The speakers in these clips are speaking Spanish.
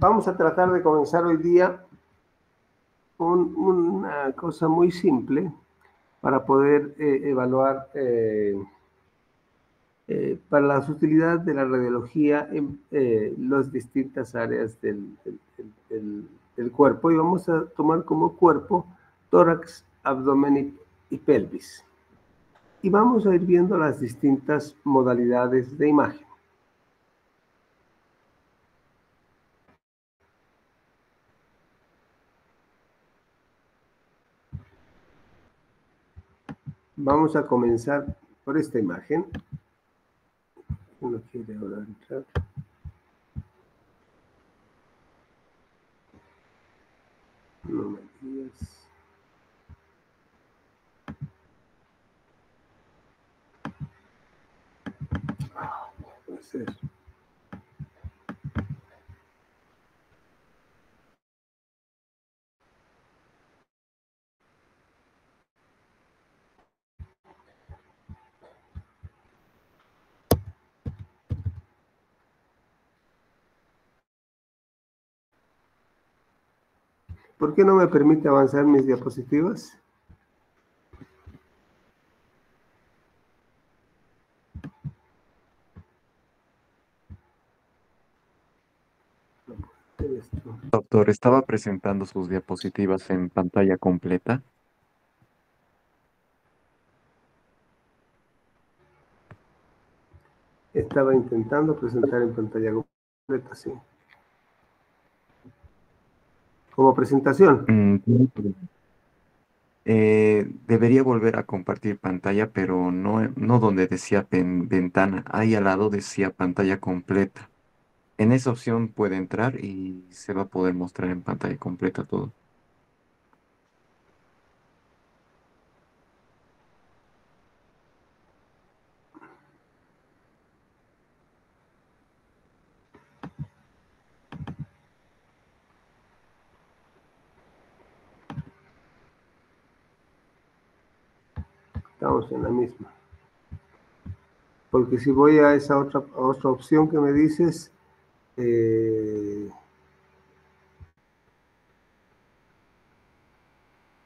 Vamos a tratar de comenzar hoy día una cosa muy simple para poder evaluar para la utilidad de la radiología en las distintas áreas del cuerpo. Y vamos a tomar como cuerpo tórax, abdomen y pelvis. Y vamos a ir viendo las distintas modalidades de imagen. Vamos a comenzar por esta imagen. Uno quiere ahora entrar. No me digas. Puede ser. ¿Por qué no me permite avanzar mis diapositivas? Doctor, ¿estaba presentando sus diapositivas en pantalla completa? Estaba intentando presentar en pantalla completa, sí. Como presentación. Debería volver a compartir pantalla, pero no donde decía ventana. Ahí al lado decía pantalla completa. En esa opción puede entrar y se va a poder mostrar en pantalla completa todo. Estamos en la misma. Porque si voy a esa otra opción que me dices,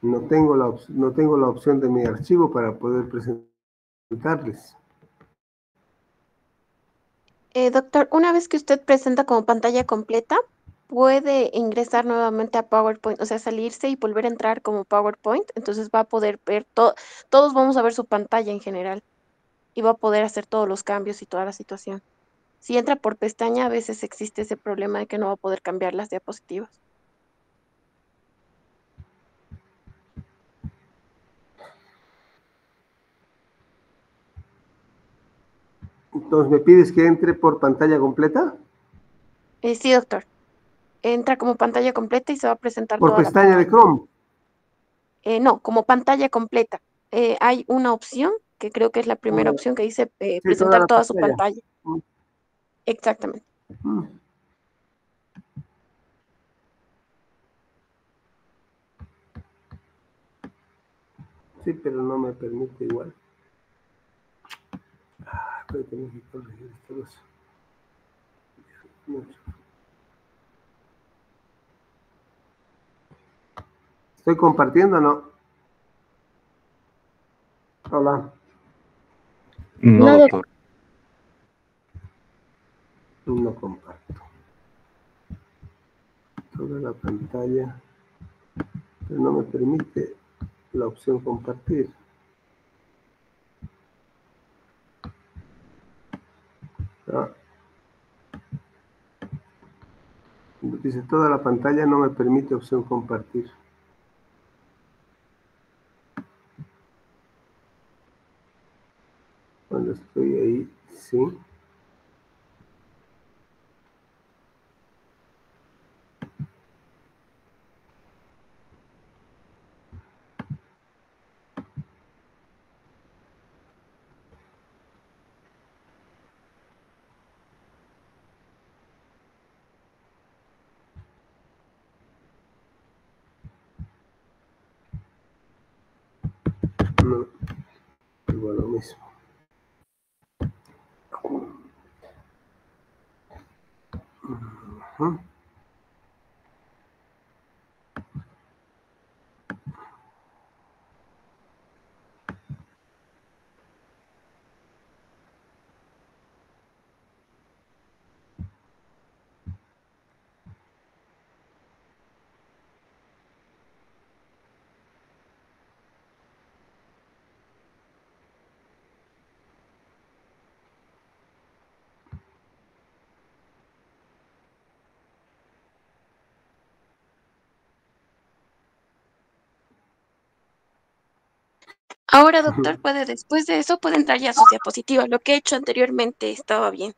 no tengo la opción de mi archivo para poder presentarles. Doctor, una vez que usted presenta como pantalla completa, puede ingresar nuevamente a PowerPoint, o sea, salirse y volver a entrar como PowerPoint, entonces va a poder ver todos vamos a ver su pantalla en general y va a poder hacer todos los cambios y toda la situación. Si entra por pestaña, a veces existe ese problema de que no va a poder cambiar las diapositivas. Entonces, ¿me pides que entre por pantalla completa? Sí, doctor. Entra como pantalla completa y se va a presentar Por toda la pestaña de pantalla. Chrome. No, como pantalla completa. Hay una opción, que creo que es la primera opción, que dice Sí, toda presentar la toda su pantalla. pantalla. Exactamente. Sí, pero no me permite igual. Pero tengo que corregir esta cosa. Mucho. ¿Estoy compartiendo o no? Hola. No, doctor. No comparto. Toda la pantalla. Pero no me permite la opción compartir. Ah. Dice toda la pantalla no me permite opción compartir. Cuando estoy ahí, sí. No, igual lo mismo. Ahora, doctor, después de eso, puede entrar ya a sus diapositivas. Lo que he hecho anteriormente estaba bien.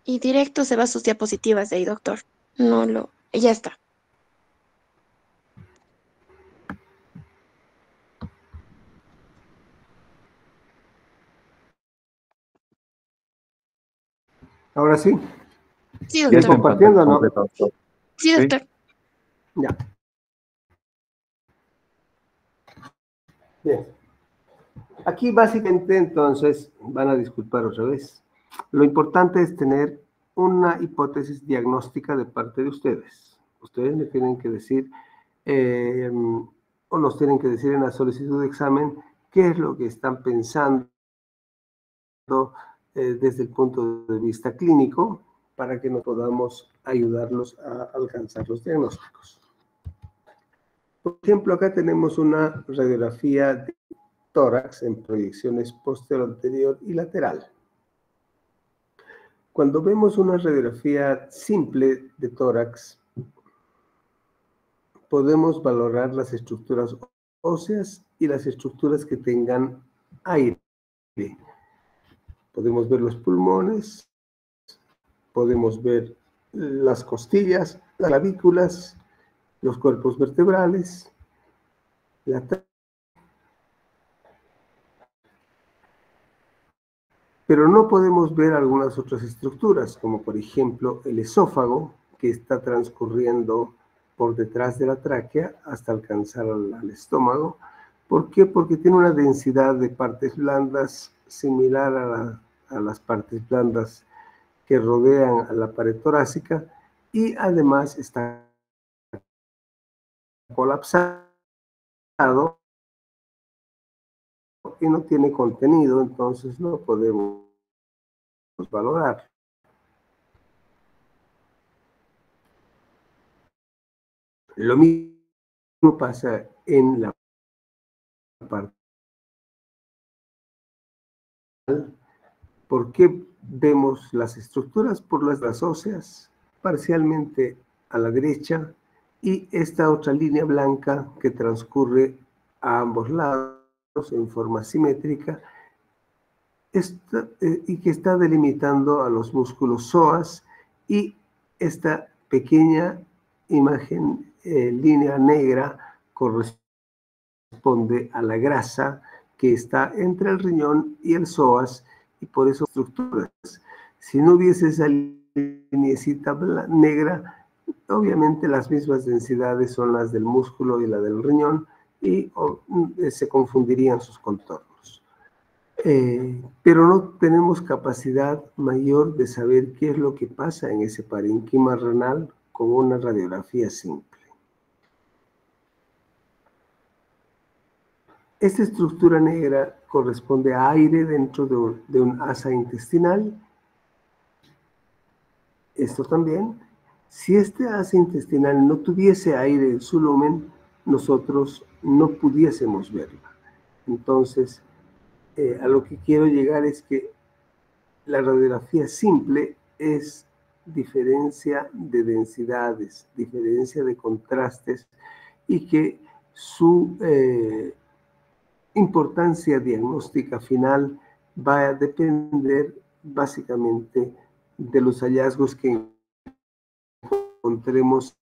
Y directo se va a sus diapositivas de ahí, doctor. No lo... Ya está. Ahora sí, Sí, Ya ¿estoy está doctor. en pantalla compartiendo o no? completa, doctor. Sí, ¿Sí? doctor. Ya. Bien. Aquí básicamente entonces, van a disculpar otra vez, lo importante es tener una hipótesis diagnóstica de parte de ustedes. Ustedes me tienen que decir, o nos tienen que decir en la solicitud de examen, qué es lo que están pensando desde el punto de vista clínico para que nos podamos ayudarlos a alcanzar los diagnósticos. Por ejemplo, acá tenemos una radiografía de tórax en proyecciones posterior, anterior y lateral. Cuando vemos una radiografía simple de tórax, podemos valorar las estructuras óseas y las estructuras que tengan aire. Podemos ver los pulmones, podemos ver las costillas, las clavículas, los cuerpos vertebrales, la pero no podemos ver algunas otras estructuras, como por ejemplo el esófago, que está transcurriendo por detrás de la tráquea hasta alcanzar al estómago. ¿Por qué? Porque tiene una densidad de partes blandas similar a las partes blandas que rodean a la pared torácica y además está colapsado y no tiene contenido, entonces no podemos valorar. Lo mismo pasa en la parte. ¿Por qué vemos las estructuras? Por las óseas, parcialmente a la derecha, y esta otra línea blanca que transcurre a ambos lados en forma simétrica y que está delimitando a los músculos psoas, y esta pequeña imagen, línea negra, corresponde a la grasa que está entre el riñón y el psoas, y por eso estructuras. Si no hubiese esa lineecita negra, obviamente las mismas densidades son las del músculo y la del riñón, y se confundirían sus contornos. Pero no tenemos capacidad mayor de saber qué es lo que pasa en ese parénquima renal con una radiografía simple. Esta estructura negra corresponde a aire dentro de un asa intestinal. Esto también, si este asa intestinal no tuviese aire en su lumen, nosotros no pudiésemos verla. Entonces, a lo que quiero llegar es que la radiografía simple es diferencia de densidades, diferencia de contrastes, y que su importancia diagnóstica final va a depender básicamente de los hallazgos que encontremos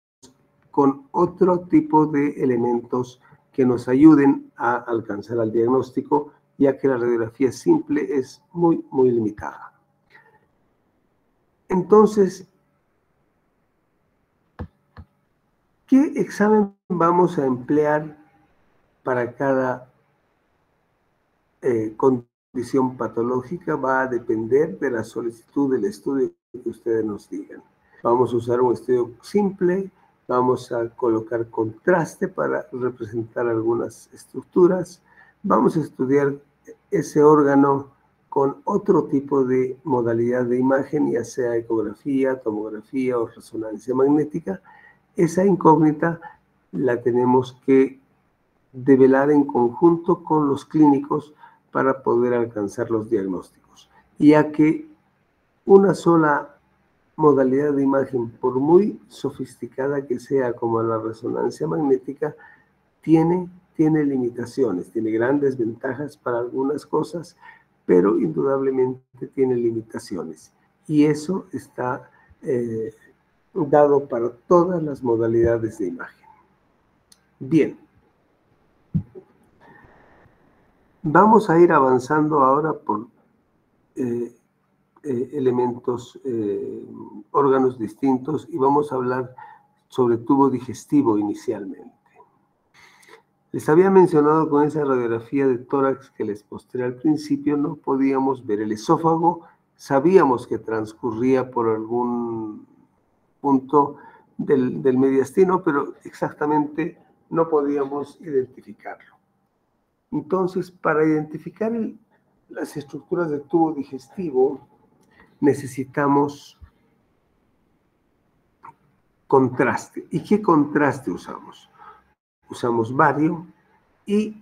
con otro tipo de elementos que nos ayuden a alcanzar el diagnóstico, ya que la radiografía simple es muy, muy limitada. Entonces, ¿qué examen vamos a emplear para cada condición patológica? Va a depender de la solicitud del estudio que ustedes nos digan. Vamos a usar un estudio simple, vamos a colocar contraste para representar algunas estructuras, vamos a estudiar ese órgano con otro tipo de modalidad de imagen, ya sea ecografía, tomografía o resonancia magnética. Esa incógnita la tenemos que develar en conjunto con los clínicos para poder alcanzar los diagnósticos, ya que una sola modalidad de imagen, por muy sofisticada que sea como la resonancia magnética, tiene limitaciones, tiene grandes ventajas para algunas cosas, pero indudablemente tiene limitaciones. Y eso está dado para todas las modalidades de imagen. Bien. Vamos a ir avanzando ahora por elementos, órganos distintos, y vamos a hablar sobre tubo digestivo inicialmente. Les había mencionado con esa radiografía de tórax que les mostré al principio, no podíamos ver el esófago, sabíamos que transcurría por algún punto del mediastino, pero exactamente no podíamos identificarlo. Entonces, para identificar las estructuras del tubo digestivo, necesitamos contraste. ¿Y qué contraste usamos? Usamos bario y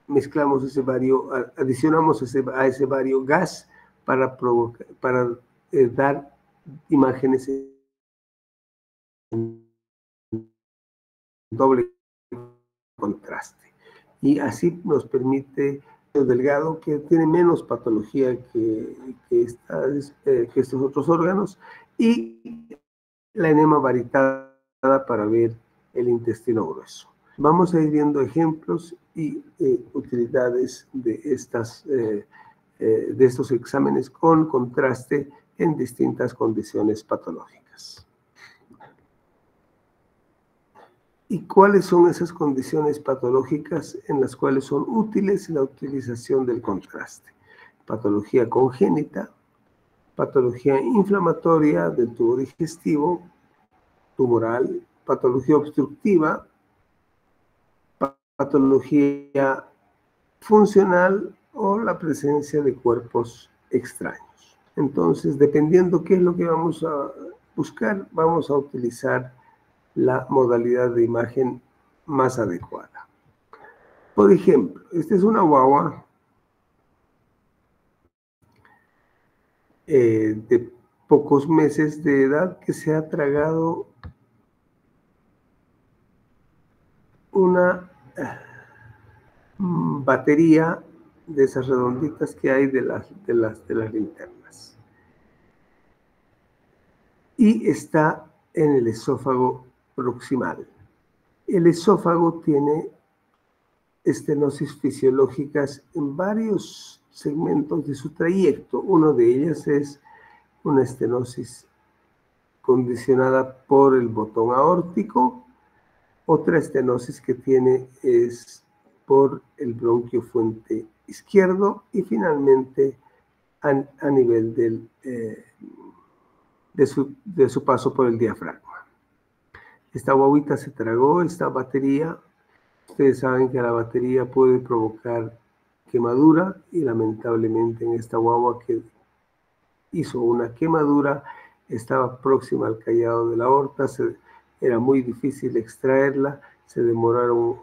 mezclamos ese bario, adicionamos a ese bario gas para dar imágenes en doble contraste. Y así nos permite el delgado, que tiene menos patología que estos otros órganos, y la enema varitada para ver el intestino grueso. Vamos a ir viendo ejemplos y utilidades de estos exámenes con contraste en distintas condiciones patológicas. ¿Y cuáles son esas condiciones patológicas en las cuales son útiles la utilización del contraste? Patología congénita, patología inflamatoria del tubo digestivo, tumoral, patología obstructiva, patología funcional o la presencia de cuerpos extraños. Entonces, dependiendo qué es lo que vamos a buscar, vamos a utilizar la modalidad de imagen más adecuada. Por ejemplo, esta es una guagua de pocos meses de edad que se ha tragado una batería de esas redonditas que hay de las linternas. Y está en el esófago proximal. El esófago tiene estenosis fisiológicas en varios segmentos de su trayecto. Uno de ellas es una estenosis condicionada por el botón aórtico. Otra estenosis que tiene es por el bronquio fuente izquierdo, y finalmente a nivel de su paso por el diafragma. Esta guaguita se tragó esta batería. Ustedes saben que la batería puede provocar quemadura, y lamentablemente en esta guagua que hizo una quemadura, estaba próxima al callado de la aorta, era muy difícil extraerla, se demoraron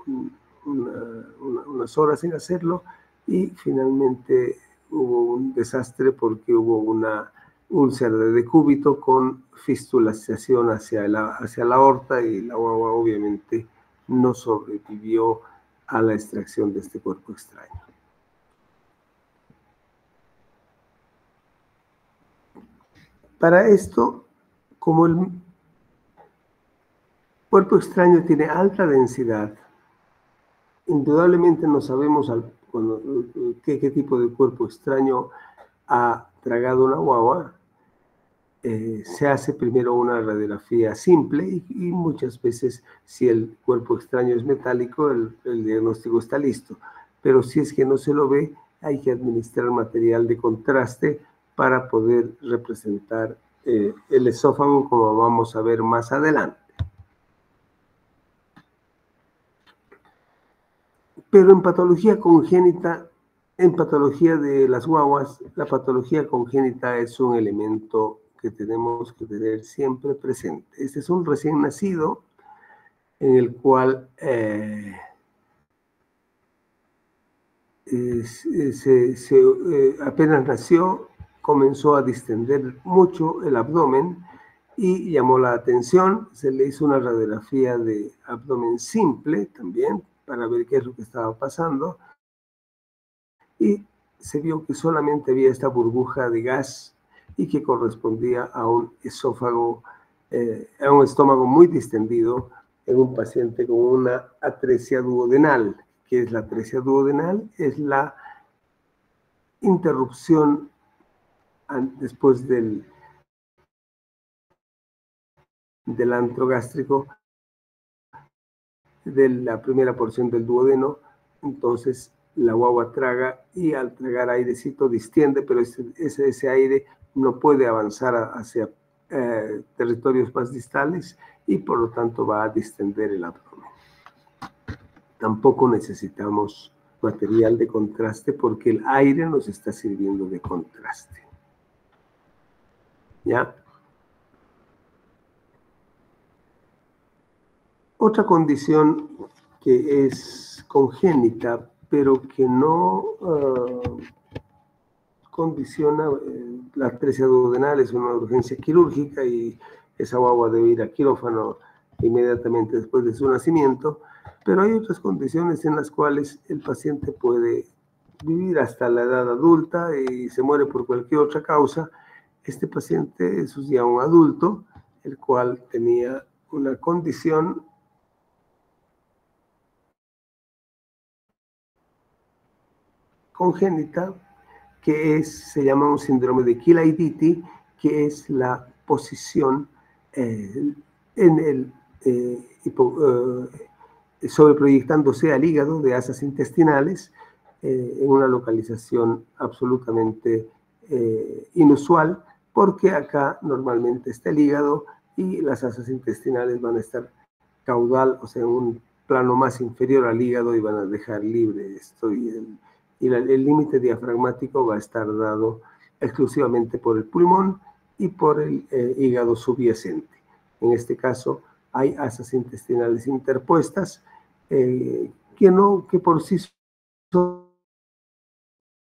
unas horas en hacerlo, y finalmente hubo un desastre porque hubo una úlcera de decúbito con fistulación hacia la aorta, y la guagua obviamente no sobrevivió a la extracción de este cuerpo extraño. Para esto, como el cuerpo extraño tiene alta densidad, indudablemente no sabemos qué tipo de cuerpo extraño ha tragado una guagua. Se hace primero una radiografía simple, y muchas veces, si el cuerpo extraño es metálico, el diagnóstico está listo. Pero si es que no se lo ve, hay que administrar material de contraste para poder representar el esófago, como vamos a ver más adelante. Pero en patología congénita, en patología de las guaguas, la patología congénita es un elemento que tenemos que tener siempre presente. Este es un recién nacido en el cual apenas nació, comenzó a distender mucho el abdomen y llamó la atención. Se le hizo una radiografía de abdomen simple también para ver qué es lo que estaba pasando y se vio que solamente había esta burbuja de gas y que correspondía a un esófago, a un estómago muy distendido en un paciente con una atresia duodenal. ¿Qué es la atresia duodenal? Es la interrupción después del antro gástrico de la primera porción del duodeno. Entonces la guagua traga y al tragar airecito distiende, pero ese aire no puede avanzar hacia territorios más distales y por lo tanto va a distender el abdomen. Tampoco necesitamos material de contraste porque el aire nos está sirviendo de contraste. ¿Ya? Otra condición que es congénita, pero que no condiciona la atresia duodenal, es una urgencia quirúrgica y esa guagua debe ir a quirófano inmediatamente después de su nacimiento, pero hay otras condiciones en las cuales el paciente puede vivir hasta la edad adulta y se muere por cualquier otra causa. Este paciente es ya un adulto, el cual tenía una condición congénita que se llama un síndrome de Chilaiditi, que es la posición sobreproyectándose al hígado de asas intestinales en una localización absolutamente inusual, porque acá normalmente está el hígado y las asas intestinales van a estar caudal, o sea, en un plano más inferior al hígado y van a dejar libre esto y el límite diafragmático va a estar dado exclusivamente por el pulmón y por el hígado subyacente. En este caso hay asas intestinales interpuestas que por sí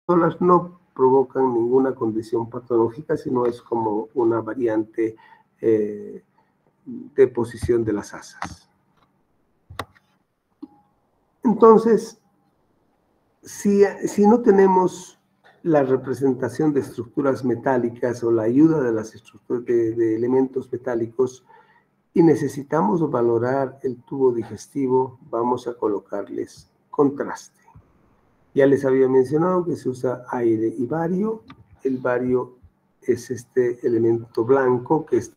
solas no provocan ninguna condición patológica, sino es como una variante de posición de las asas. Entonces, si no tenemos la representación de estructuras metálicas o la ayuda de las estructuras de elementos metálicos y necesitamos valorar el tubo digestivo, vamos a colocarles contraste. Ya les había mencionado que se usa aire y bario. El bario es este elemento blanco que está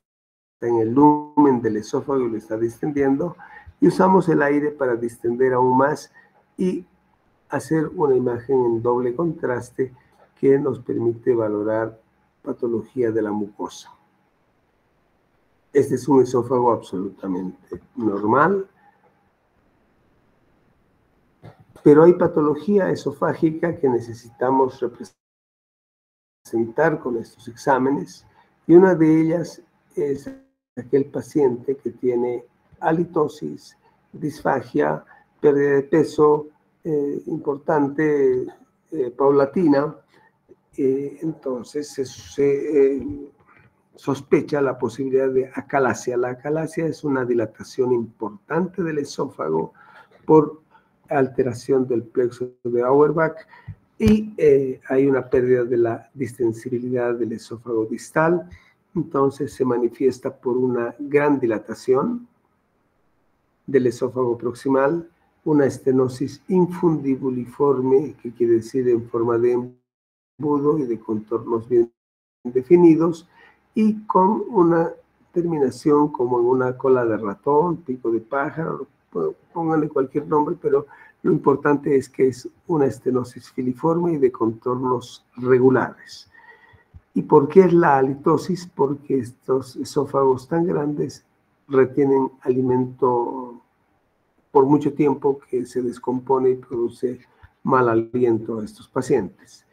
en el lumen del esófago y lo está distendiendo, y usamos el aire para distender aún más y hacer una imagen en doble contraste que nos permite valorar patología de la mucosa. Este es un esófago absolutamente normal, pero hay patología esofágica que necesitamos representar con estos exámenes, y una de ellas es aquel paciente que tiene halitosis, disfagia, pérdida de peso importante, paulatina. Entonces se sospecha la posibilidad de acalasia. La acalasia es una dilatación importante del esófago por alteración del plexo de Auerbach y hay una pérdida de la distensibilidad del esófago distal. Entonces se manifiesta por una gran dilatación del esófago proximal, una estenosis infundibuliforme, que quiere decir en forma de embudo y de contornos bien definidos, y con una terminación como en una cola de ratón, pico de pájaro, pónganle cualquier nombre, pero lo importante es que es una estenosis filiforme y de contornos regulares. ¿Y por qué es la halitosis? Porque estos esófagos tan grandes retienen alimento por mucho tiempo que se descompone y produce mal aliento a estos pacientes.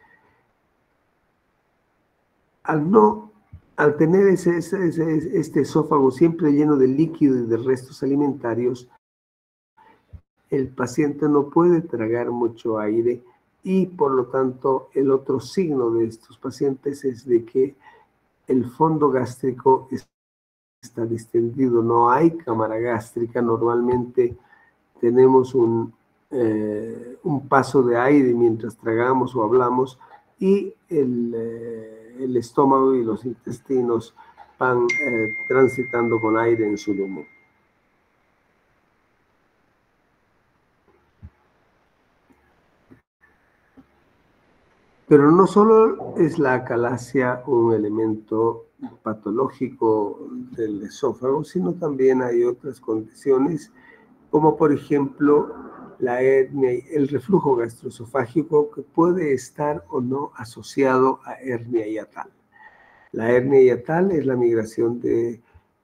Al tener este esófago siempre lleno de líquido y de restos alimentarios, el paciente no puede tragar mucho aire y por lo tanto el otro signo de estos pacientes es de que el fondo gástrico está distendido, no hay cámara gástrica, normalmente tenemos un paso de aire mientras tragamos o hablamos y el estómago y los intestinos van transitando con aire en su lumen. Pero no solo es la acalasia un elemento patológico del esófago, sino también hay otras condiciones, como por ejemplo la hernia, el reflujo gastroesofágico, que puede estar o no asociado a hernia hiatal. La hernia hiatal es la migración de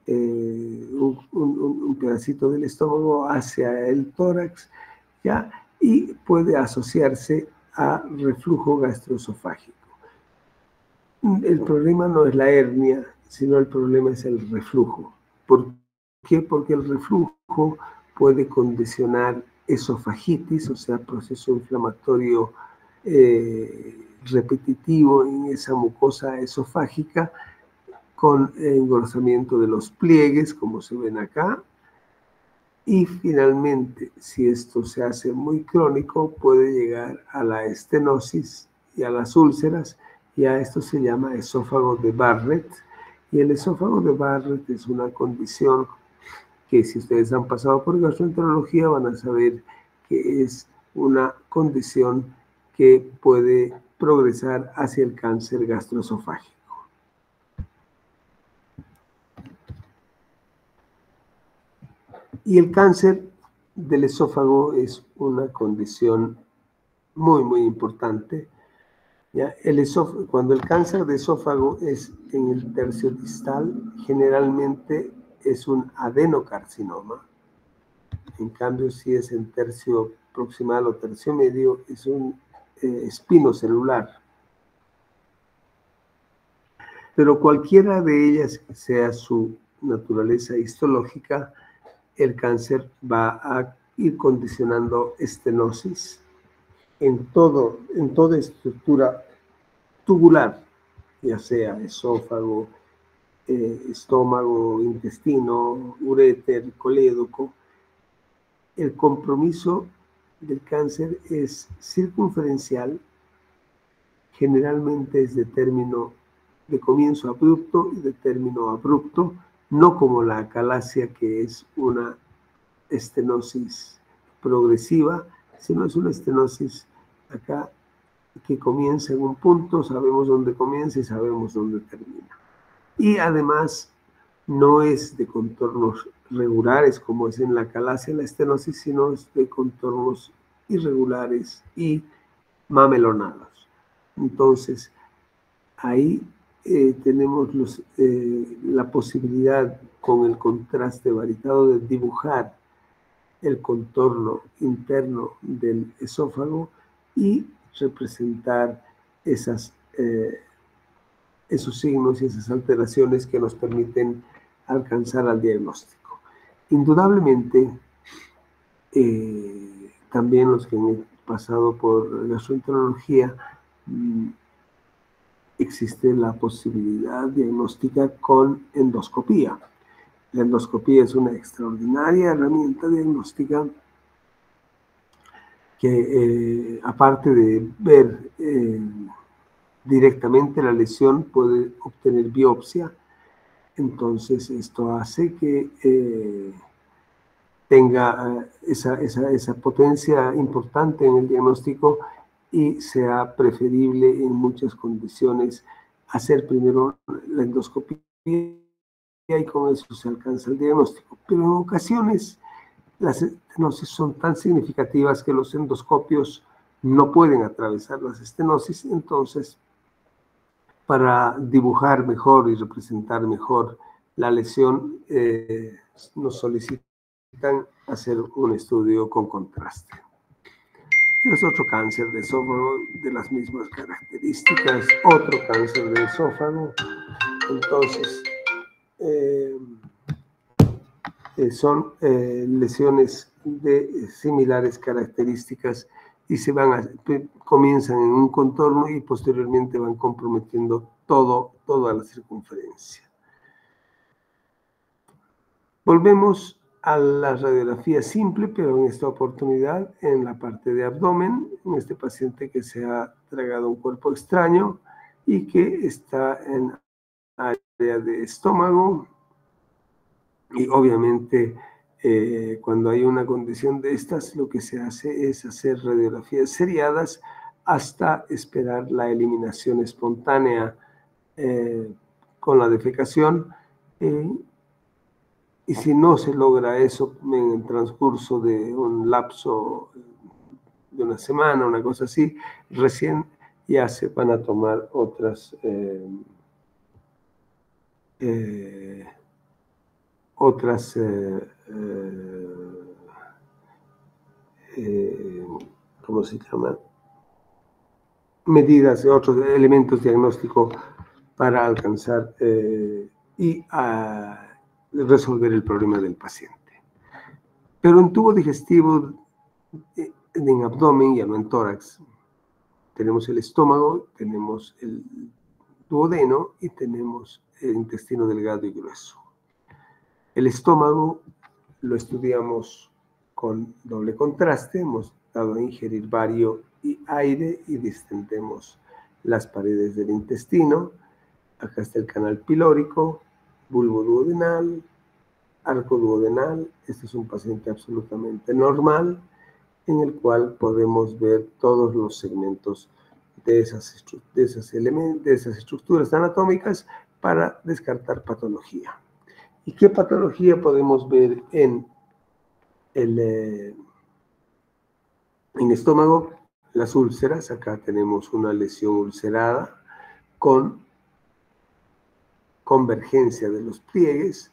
un pedacito del estómago hacia el tórax, ¿ya? Y puede asociarse a reflujo gastroesofágico. El problema no es la hernia, sino el problema es el reflujo. ¿Por qué? Porque el reflujo puede condicionar esofagitis, o sea, proceso inflamatorio repetitivo en esa mucosa esofágica, con engrosamiento de los pliegues, como se ven acá. Y finalmente, si esto se hace muy crónico, puede llegar a la estenosis y a las úlceras, y a esto se llama esófago de Barrett. Y el esófago de Barrett es una condición que, si ustedes han pasado por gastroenterología, van a saber que es una condición que puede progresar hacia el cáncer gastroesofágico. Y el cáncer del esófago es una condición muy, muy importante. ¿Ya? Cuando el cáncer de esófago es en el tercio distal, generalmente es un adenocarcinoma. En cambio, si es en tercio proximal o tercio medio, es un espinocelular. Pero cualquiera de ellas que sea su naturaleza histológica, el cáncer va a ir condicionando estenosis en toda estructura tubular, ya sea esófago, estómago, intestino, uréter, colédoco. El compromiso del cáncer es circunferencial, generalmente es de comienzo abrupto y de término abrupto, no como la acalasia, que es una estenosis progresiva, sino es una estenosis acá que comienza en un punto, sabemos dónde comienza y sabemos dónde termina. Y además no es de contornos regulares como es en la acalasia, la estenosis, sino es de contornos irregulares y mamelonados. Entonces, ahí tenemos la posibilidad, con el contraste varitado, de dibujar el contorno interno del esófago y representar esos signos y esas alteraciones que nos permiten alcanzar al diagnóstico. Indudablemente, también los que han pasado por gastroenterología, existe la posibilidad diagnóstica con endoscopía. La endoscopía es una extraordinaria herramienta diagnóstica que, aparte de ver directamente la lesión, puede obtener biopsia. Entonces, esto hace que tenga esa potencia importante en el diagnóstico y sea preferible en muchas condiciones hacer primero la endoscopía y con eso se alcanza el diagnóstico. Pero en ocasiones las estenosis son tan significativas que los endoscopios no pueden atravesar las estenosis, entonces para dibujar mejor y representar mejor la lesión, nos solicitan hacer un estudio con contraste. Es otro cáncer de esófago de las mismas características, otro cáncer de esófago. Entonces, son lesiones de similares características y comienzan en un contorno y posteriormente van comprometiendo toda la circunferencia. Volvemos a la radiografía simple, pero en esta oportunidad en la parte de abdomen, en este paciente que se ha tragado un cuerpo extraño y que está en área de estómago. Y obviamente cuando hay una condición de estas, lo que se hace es hacer radiografías seriadas hasta esperar la eliminación espontánea con la defecación. Y si no se logra eso en el transcurso de un lapso de una semana, una cosa así, recién ya se van a tomar otras ¿cómo se llama? Medidas de otros elementos diagnósticos para alcanzar y resolver el problema del paciente. Pero en tubo digestivo, en abdomen, ya no en tórax, tenemos el estómago, tenemos el duodeno y tenemos el intestino delgado y grueso. El estómago lo estudiamos con doble contraste, hemos dado a ingerir bario y aire y distendemos las paredes del intestino. Acá está el canal pilórico, bulbo duodenal, arco duodenal. Este es un paciente absolutamente normal en el cual podemos ver todos los segmentos de esas estructuras anatómicas para descartar patología. ¿Y qué patología podemos ver en estómago? Las úlceras. Acá tenemos una lesión ulcerada con convergencia de los pliegues.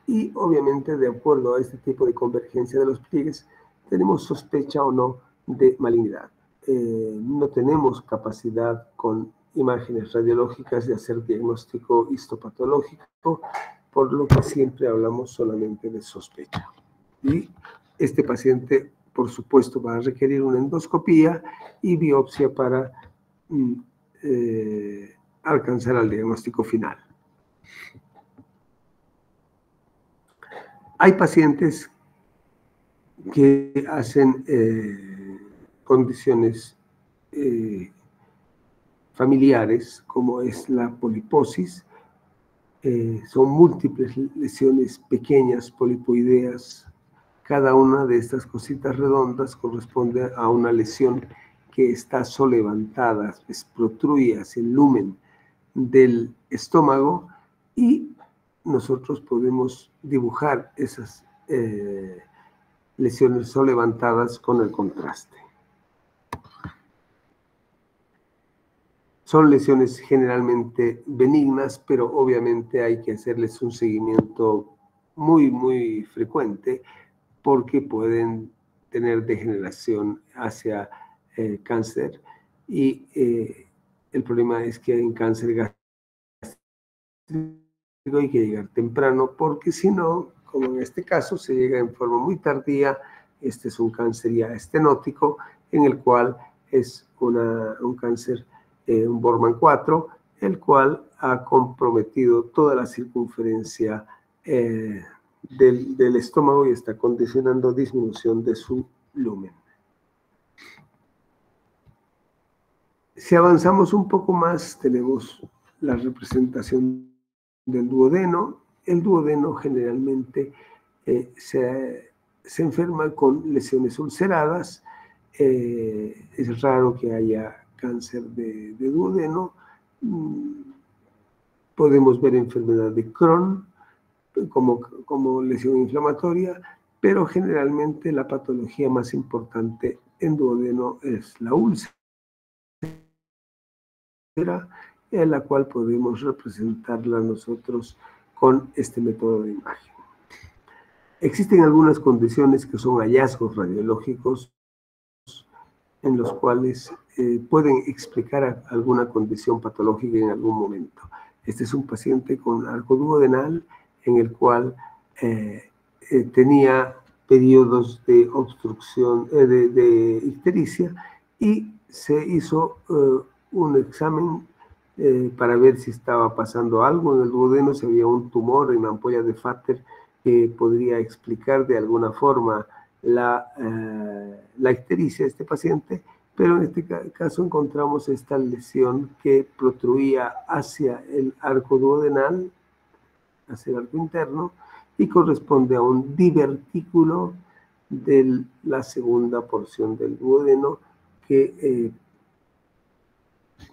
Y obviamente, de acuerdo a este tipo de convergencia de los pliegues, tenemos sospecha o no de malignidad. No tenemos capacidad con imágenes radiológicas de hacer diagnóstico histopatológico, por lo que siempre hablamos solamente de sospecha. Y este paciente, por supuesto, va a requerir una endoscopía y biopsia para alcanzar al diagnóstico final. Hay pacientes que hacen condiciones familiares, como es la poliposis. Son múltiples lesiones pequeñas, polipoideas. Cada una de estas cositas redondas corresponde a una lesión que está solevantada, protruye hacia el lumen del estómago y nosotros podemos dibujar esas lesiones solevantadas con el contraste. Son lesiones generalmente benignas, pero obviamente hay que hacerles un seguimiento muy, muy frecuente porque pueden tener degeneración hacia cáncer y el problema es que en cáncer gástrico hay que llegar temprano porque si no, como en este caso, se llega en forma muy tardía. Este es un cáncer ya estenótico en el cual es un cáncer, un Bormann 4, el cual ha comprometido toda la circunferencia del estómago y está condicionando disminución de su lumen. Si avanzamos un poco más, tenemos la representación del duodeno. El duodeno generalmente se enferma con lesiones ulceradas. Es raro que haya cáncer de duodeno. Podemos ver enfermedad de Crohn como lesión inflamatoria pero generalmente la patología más importante en duodeno es la úlcera, en la cual podemos representarla nosotros con este método de imagen. Existen algunas condiciones que son hallazgos radiológicos en los cuales pueden explicar alguna condición patológica en algún momento. Este es un paciente con arco duodenal en el cual tenía periodos de obstrucción, de ictericia, y se hizo un examen para ver si estaba pasando algo en el duodeno, si había un tumor en la ampolla de Vater que podría explicar de alguna forma la ictericia de este paciente, pero en este caso encontramos esta lesión que protruía hacia el arco duodenal, hacia el arco interno, y corresponde a un divertículo de la segunda porción del duodeno, que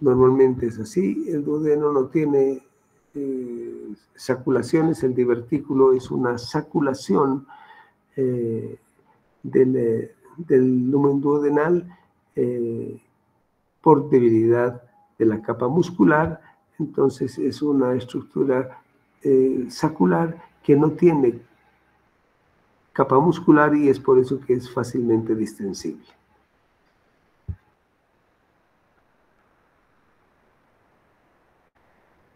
normalmente es así. El duodeno no tiene saculaciones, el divertículo es una saculación del lumen duodenal por debilidad de la capa muscular. Entonces es una estructura sacular que no tiene capa muscular y es por eso que es fácilmente distensible.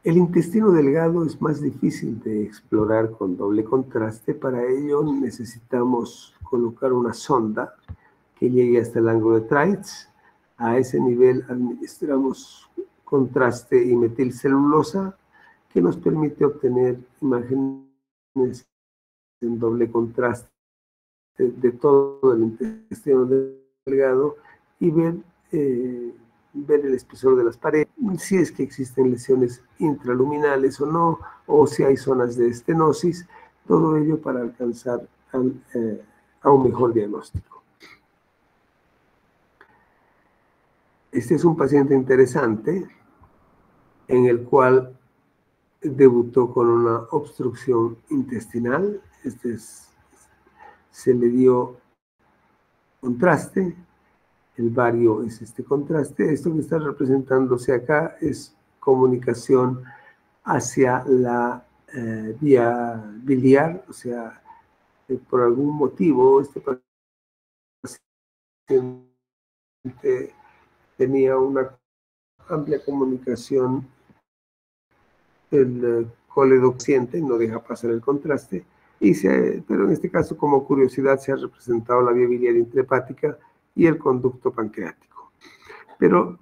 El intestino delgado es más difícil de explorar con doble contraste. Para ello necesitamos colocar una sonda que llegue hasta el ángulo de Treitz. A ese nivel administramos contraste y metilcelulosa, que nos permite obtener imágenes en doble contraste de todo el intestino delgado y ver el espesor de las paredes, si es que existen lesiones intraluminales o no, o si hay zonas de estenosis, todo ello para alcanzar a un mejor diagnóstico. Este es un paciente interesante en el cual debutó con una obstrucción intestinal. Se le dio contraste. El bario es este contraste. Esto que está representándose acá es comunicación hacia la vía biliar, o sea, por algún motivo este paciente tenía una amplia comunicación, el coledoxiente no deja pasar el contraste, pero en este caso, como curiosidad, se ha representado la vía biliar intrahepática y el conducto pancreático. Pero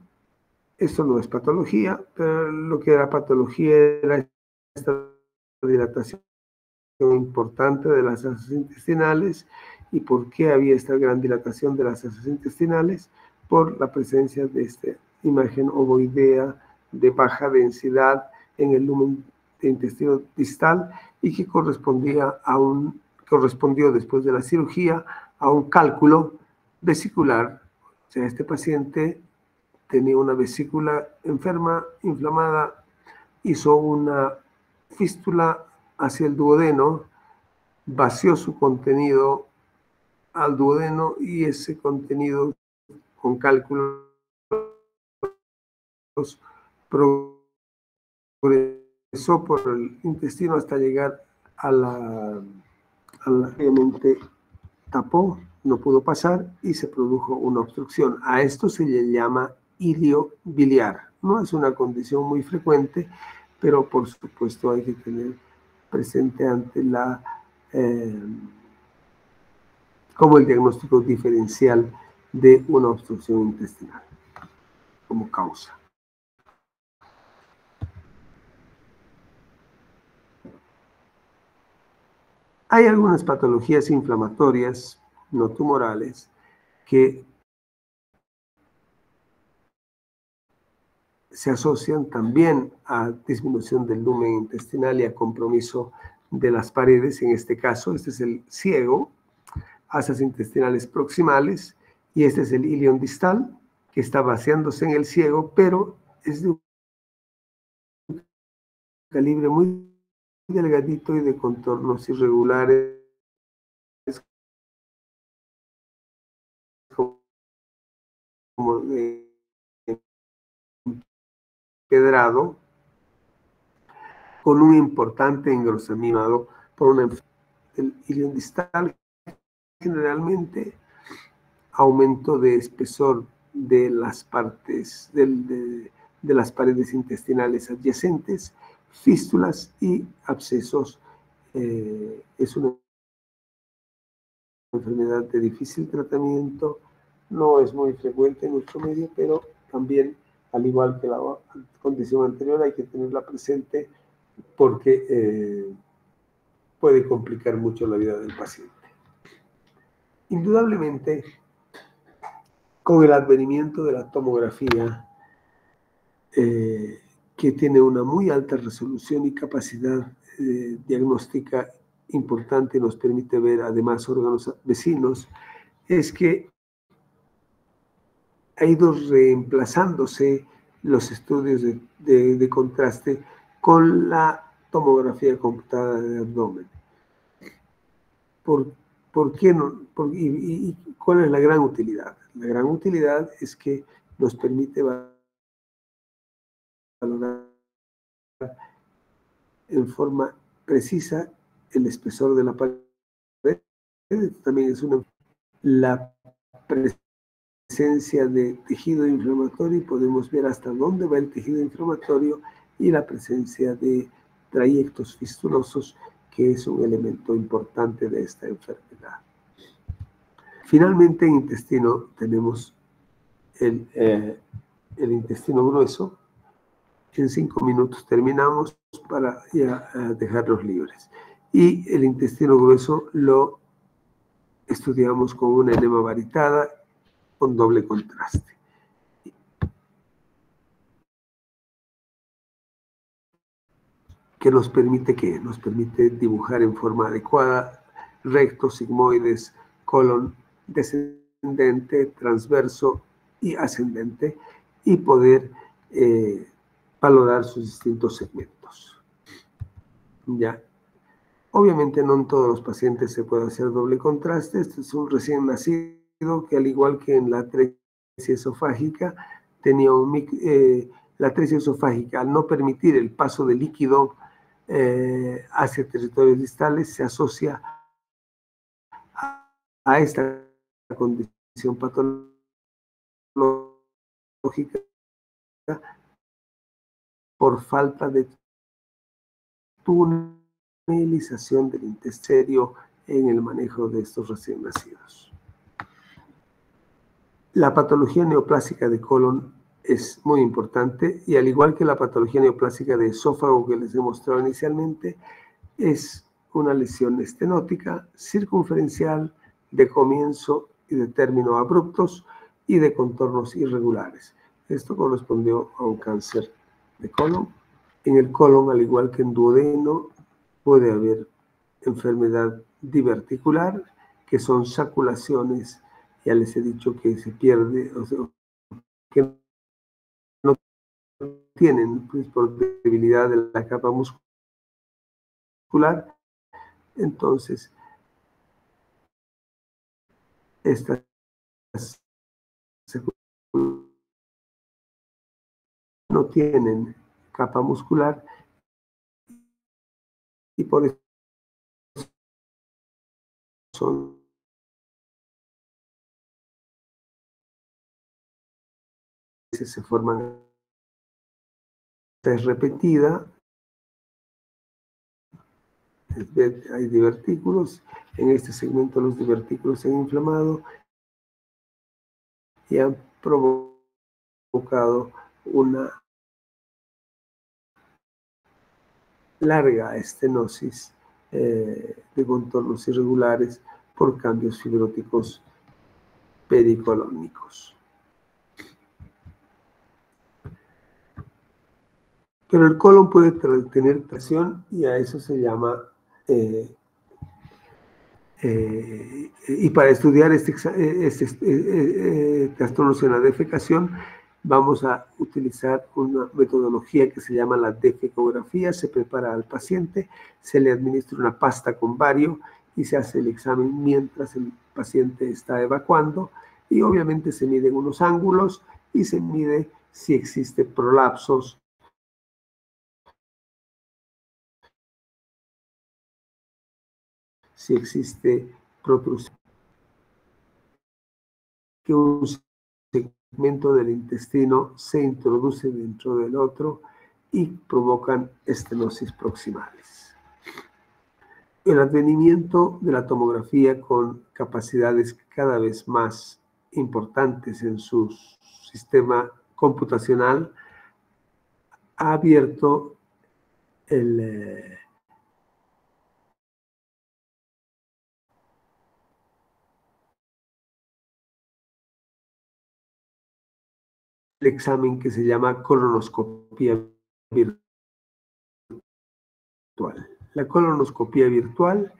esto no es patología, pero lo que era patología era esta dilatación importante de las asas intestinales. ¿Y por qué había esta gran dilatación de las asas intestinales? Por la presencia de esta imagen ovoidea de baja densidad en el lumen de intestino distal, y que correspondió después de la cirugía a un cálculo vesicular. O sea, este paciente tenía una vesícula enferma, inflamada, hizo una fístula hacia el duodeno, vació su contenido al duodeno, y ese contenido, con cálculos, progresó por el intestino hasta llegar obviamente tapó, no pudo pasar y se produjo una obstrucción. A esto se le llama ilio biliar. No es una condición muy frecuente, pero por supuesto hay que tener presente ante como el diagnóstico diferencial de una obstrucción intestinal como causa. Hay algunas patologías inflamatorias no tumorales que se asocian también a disminución del lumen intestinal y a compromiso de las paredes. En este caso, este es el ciego, asas intestinales proximales, y este es el ilion distal, que está vaciándose en el ciego, pero es de un calibre muy delgadito y de contornos irregulares, empedrado con un importante engrosamiento por una enfermedad del ilion distal, generalmente aumento de espesor de las partes de las paredes intestinales adyacentes, fístulas y abscesos. Es una enfermedad de difícil tratamiento, no es muy frecuente en nuestro medio, pero también, al igual que la condición anterior, hay que tenerla presente porque puede complicar mucho la vida del paciente. Indudablemente, con el advenimiento de la tomografía, que tiene una muy alta resolución y capacidad diagnóstica importante, nos permite ver además órganos vecinos, es que ha ido reemplazándose los estudios de contraste con la tomografía computada de abdomen. ¿Por qué no? ¿Y cuál es la gran utilidad? La gran utilidad es que nos permite valorar en forma precisa el espesor de la pared. También es la presencia de tejido inflamatorio y podemos ver hasta dónde va el tejido inflamatorio y la presencia de trayectos fistulosos, que es un elemento importante de esta enfermedad. Finalmente, en intestino tenemos el intestino grueso. En 5 minutos terminamos para ya dejarlos libres. Y el intestino grueso lo estudiamos con una enema varitada con doble contraste. ¿Qué nos permite qué? Nos permite dibujar en forma adecuada rectos, sigmoides, colon descendente, transverso y ascendente, y poder valorar sus distintos segmentos. ¿Ya? Obviamente no en todos los pacientes se puede hacer doble contraste. Este es un recién nacido que, al igual que en la atresia esofágica, tenía la atresia esofágica, al no permitir el paso de líquido hacia territorios distales, se asocia a esta condición patológica por falta de tunelización del intestino en el manejo de estos recién nacidos. La patología neoplásica de colon es muy importante, y al igual que la patología neoplásica de esófago que les he mostrado inicialmente, es una lesión estenótica circunferencial de comienzo y de término abruptos y de contornos irregulares. Esto correspondió a un cáncer de colon. En el colon, al igual que en duodeno, puede haber enfermedad diverticular, que son saculaciones. Ya les he dicho que se pierde, o sea, que no tienen, pues, por debilidad de la capa muscular. Entonces, estas no tienen capa muscular y por eso se forman. Es repetida, hay divertículos. En este segmento los divertículos se han inflamado y han provocado una larga estenosis de contornos irregulares por cambios fibróticos pericolónicos. Pero el colon puede tener tracción, y a eso se llama y para estudiar trastornos en la defecación, vamos a utilizar una metodología que se llama la defecografía. Se prepara al paciente, se le administra una pasta con bario y se hace el examen mientras el paciente está evacuando. y obviamente se miden unos ángulos y se mide si existe prolapsos, si existe protrusión, que un segmento del intestino se introduce dentro del otro y provocan estenosis proximales. El advenimiento de la tomografía con capacidades cada vez más importantes en su sistema computacional ha abierto el examen que se llama colonoscopía virtual. La colonoscopía virtual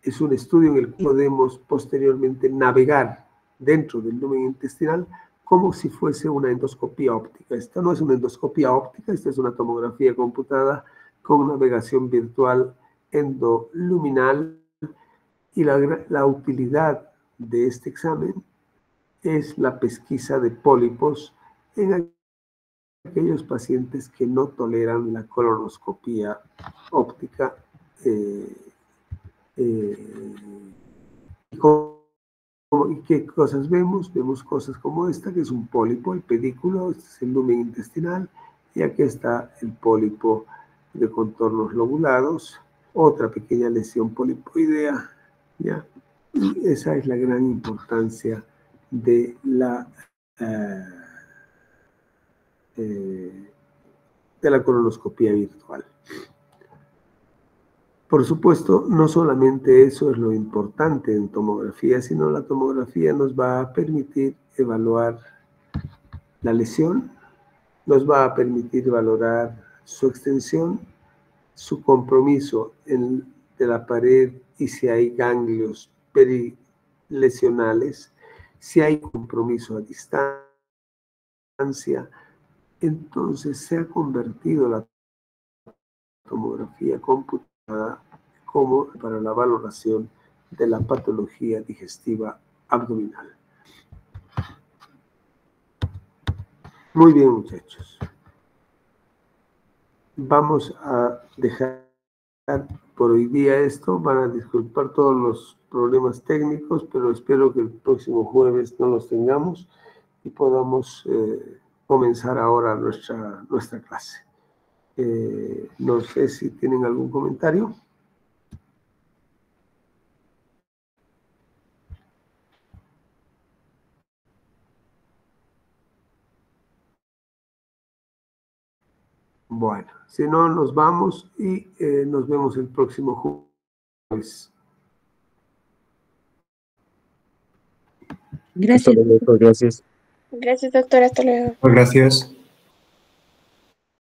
es un estudio en el que podemos posteriormente navegar dentro del lumen intestinal como si fuese una endoscopía óptica. Esta no es una endoscopía óptica, esta es una tomografía computada con navegación virtual endoluminal, y la utilidad de este examen es la pesquisa de pólipos en aquellos pacientes que no toleran la colonoscopía óptica. ¿Y qué cosas vemos? Vemos cosas como esta, que es un pólipo, el pedículo, este es el lumen intestinal, y aquí está el pólipo de contornos lobulados, otra pequeña lesión polipoidea, ¿ya? Y esa es la gran importancia de la colonoscopía virtual. Por supuesto, no solamente eso es lo importante en tomografía, sino la tomografía nos va a permitir evaluar la lesión, nos va a permitir valorar su extensión, su compromiso de la pared y si hay ganglios perilesionales, si hay compromiso a distancia. Entonces se ha convertido la tomografía computada como para la valoración de la patología digestiva abdominal. Muy bien, muchachos. Vamos a dejar por hoy día esto. Van a disculpar todos los problemas técnicos, pero espero que el próximo jueves no los tengamos y podamos comenzar ahora nuestra clase. No sé si tienen algún comentario. Bueno, si no, nos vamos y nos vemos el próximo jueves. Gracias. Gracias. Gracias, doctor. Hasta luego. Gracias.